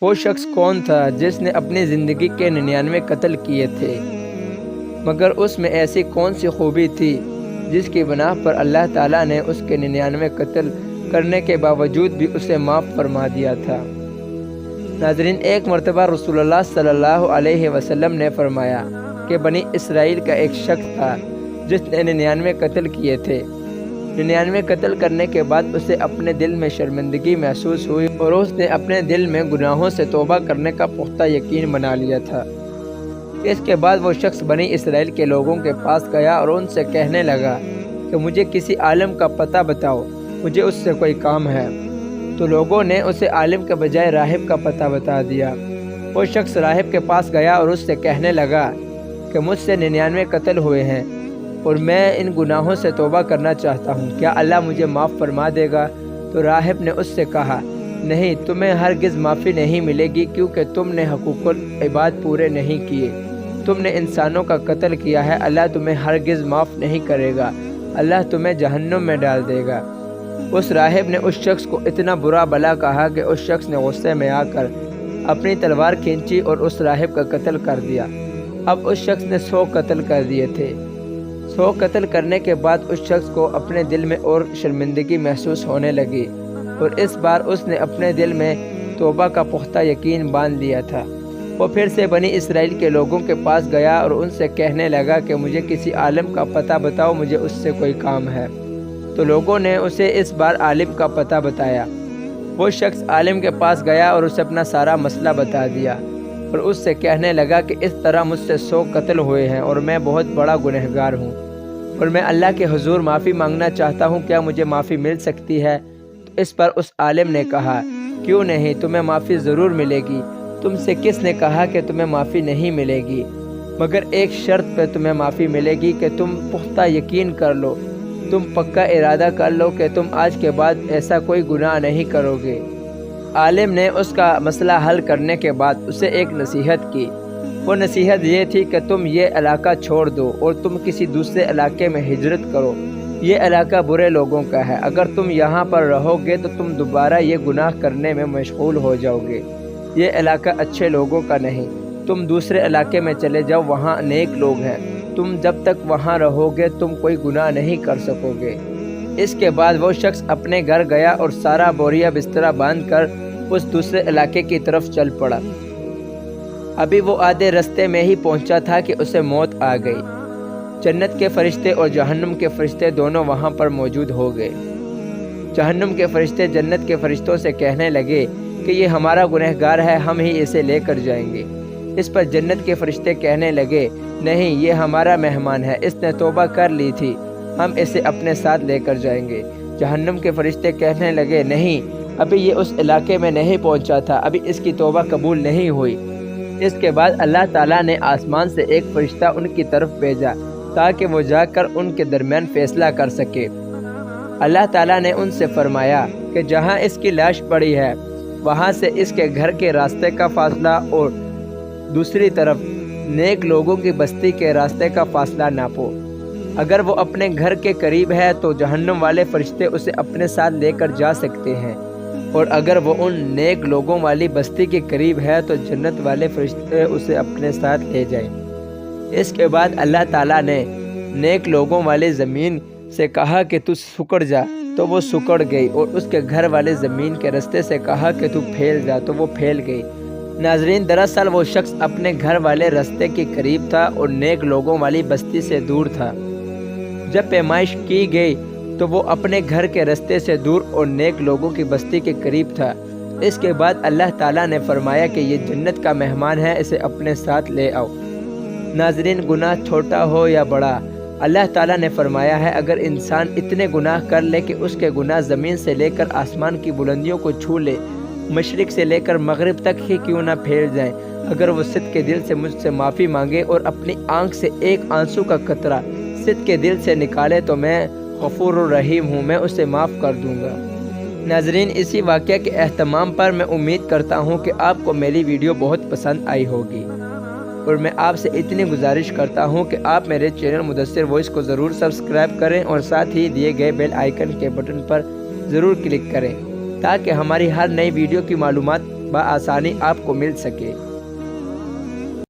وہ شخص کون تھا جس نے اپنی زندگی کے 99 قتل کیے تھے، مگر اس میں ایسی کون سی خوبی تھی جس کی بنا پر اللہ تعالیٰ نے اس کے 99 قتل کرنے کے باوجود بھی اسے معاف فرما دیا تھا۔ ناظرین، ایک مرتبہ رسول اللہ صلی اللہ علیہ وسلم نے فرمایا کہ بنی اسرائیل کا ایک شخص تھا جس نے 99 قتل کیے تھے۔ 99 قتل کرنے کے بعد اسے اپنے دل میں شرمندگی محسوس ہوئی اور اس نے اپنے دل میں گناہوں سے توبہ کرنے کا پختہ یقین بنا لیا تھا۔ اس کے بعد وہ شخص بنی اسرائیل کے لوگوں کے پاس گیا اور ان سے کہنے لگا کہ مجھے کسی عالم کا پتہ بتاؤ، مجھے اس سے کوئی کام ہے۔ تو لوگوں نے اسے عالم کے بجائے راہب کا پتہ بتا دیا۔ وہ شخص راہب کے پاس گیا اور اس سے کہنے لگا کہ مجھ سے 99 قتل ہوئے ہیں اور میں ان گناہوں سے توبہ کرنا چاہتا ہوں، کیا اللہ مجھے معاف فرما دے گا؟ تو راہب نے اس سے کہا، نہیں، تمہیں ہرگز معافی نہیں ملے گی، کیونکہ تم نے حقوق العباد پورے نہیں کیے، تم نے انسانوں کا قتل کیا ہے، اللہ تمہیں ہرگز معاف نہیں کرے گا، اللہ تمہیں جہنم میں ڈال دے گا۔ اس راہب نے اس شخص کو اتنا برا بھلا کہا کہ اس شخص نے غصے میں آ کر اپنی تلوار کھینچی اور اس راہب کا قتل کر دیا۔ اب اس شخص نے 100 قتل کر دیے تھے۔ 100 قتل کرنے کے بعد اس شخص کو اپنے دل میں اور شرمندگی محسوس ہونے لگی اور اس بار اس نے اپنے دل میں توبہ کا پختہ یقین باندھ لیا تھا۔ وہ پھر سے بنی اسرائیل کے لوگوں کے پاس گیا اور ان سے کہنے لگا کہ مجھے کسی عالم کا پتہ بتاؤ، مجھے اس سے کوئی کام ہے۔ تو لوگوں نے اسے اس بار عالم کا پتہ بتایا۔ وہ شخص عالم کے پاس گیا اور اسے اپنا سارا مسئلہ بتا دیا اور اس سے کہنے لگا کہ اس طرح مجھ سے 100 قتل ہوئے ہیں اور میں بہت بڑا گنہگار ہوں اور میں اللہ کے حضور معافی مانگنا چاہتا ہوں، کیا مجھے معافی مل سکتی ہے؟ تو اس پر اس عالم نے کہا، کیوں نہیں، تمہیں معافی ضرور ملے گی۔ تم سے کس نے کہا کہ تمہیں معافی نہیں ملے گی؟ مگر ایک شرط پہ تمہیں معافی ملے گی کہ تم پختہ یقین کر لو، تم پکا ارادہ کر لو کہ تم آج کے بعد ایسا کوئی گناہ نہیں کرو گے۔ عالم نے اس کا مسئلہ حل کرنے کے بعد اسے ایک نصیحت کی۔ وہ نصیحت یہ تھی کہ تم یہ علاقہ چھوڑ دو اور تم کسی دوسرے علاقے میں ہجرت کرو، یہ علاقہ برے لوگوں کا ہے، اگر تم یہاں پر رہو گے تو تم دوبارہ یہ گناہ کرنے میں مشغول ہو جاؤ گے، یہ علاقہ اچھے لوگوں کا نہیں، تم دوسرے علاقے میں چلے جاؤ، وہاں نیک لوگ ہیں، تم جب تک وہاں رہو گے تم کوئی گناہ نہیں کر سکو گے۔ اس کے بعد وہ شخص اپنے گھر گیا اور سارا بوریا بسترا باندھ کر اس دوسرے علاقے کی طرف چل پڑا۔ ابھی وہ آدھے رستے میں ہی پہنچا تھا کہ اسے موت آ گئی۔ جنت کے فرشتے اور جہنم کے فرشتے دونوں وہاں پر موجود ہو گئے۔ جہنم کے فرشتے جنت کے فرشتوں سے کہنے لگے کہ یہ ہمارا گنہگار ہے، ہم ہی اسے لے کر جائیں گے۔ اس پر جنت کے فرشتے کہنے لگے، نہیں، یہ ہمارا مہمان ہے، اس نے توبہ کر لی تھی، ہم اسے اپنے ساتھ لے کر جائیں گے۔ جہنم کے فرشتے کہنے لگے، نہیں، ابھی یہ اس علاقے میں نہیں پہنچا تھا، ابھی اس کی توبہ قبول نہیں ہوئی۔ اس کے بعد اللہ تعالیٰ نے آسمان سے ایک فرشتہ ان کی طرف بھیجا تاکہ وہ جا کر ان کے درمیان فیصلہ کر سکے۔ اللہ تعالیٰ نے ان سے فرمایا کہ جہاں اس کی لاش پڑی ہے وہاں سے اس کے گھر کے راستے کا فاصلہ اور دوسری طرف نیک لوگوں کی بستی کے راستے کا فاصلہ ناپو۔ اگر وہ اپنے گھر کے قریب ہے تو جہنم والے فرشتے اسے اپنے ساتھ لے کر جا سکتے ہیں، اور اگر وہ ان نیک لوگوں والی بستی کے قریب ہے تو جنت والے فرشتے اسے اپنے ساتھ لے جائیں۔ اس کے بعد اللہ تعالیٰ نے نیک لوگوں والے زمین سے کہا کہ تو سکڑ جا، تو وہ سکڑ گئی، اور اس کے گھر والے زمین کے رستے سے کہا کہ تو پھیل جا، تو وہ پھیل گئی۔ ناظرین، دراصل وہ شخص اپنے گھر والے رستے کے قریب تھا اور نیک لوگوں والی بستی سے دور تھا۔ جب پیمائش کی گئی تو وہ اپنے گھر کے رستے سے دور اور نیک لوگوں کی بستی کے قریب تھا۔ اس کے بعد اللہ تعالیٰ نے فرمایا کہ یہ جنت کا مہمان ہے، اسے اپنے ساتھ لے آؤ۔ ناظرین، گناہ چھوٹا ہو یا بڑا، اللہ تعالیٰ نے فرمایا ہے اگر انسان اتنے گناہ کر لے کہ اس کے گناہ زمین سے لے کر آسمان کی بلندیوں کو چھو لے، مشرق سے لے کر مغرب تک ہی کیوں نہ پھیل جائیں، اگر وہ صدق کے دل سے مجھ سے معافی مانگے اور اپنی آنکھ سے ایک آنسو کا قطرہ صدق کے دل سے نکالے تو میں غفور الرحیم ہوں، میں اسے معاف کر دوں گا۔ ناظرین، اسی واقعہ کے اہتمام پر میں امید کرتا ہوں کہ آپ کو میری ویڈیو بہت پسند آئی ہوگی، اور میں آپ سے اتنی گزارش کرتا ہوں کہ آپ میرے چینل مدثر وائس کو ضرور سبسکرائب کریں اور ساتھ ہی دیے گئے بیل آئیکن کے بٹن پر ضرور کلک کریں تاکہ ہماری ہر نئی ویڈیو کی معلومات بآسانی آپ کو مل سکے۔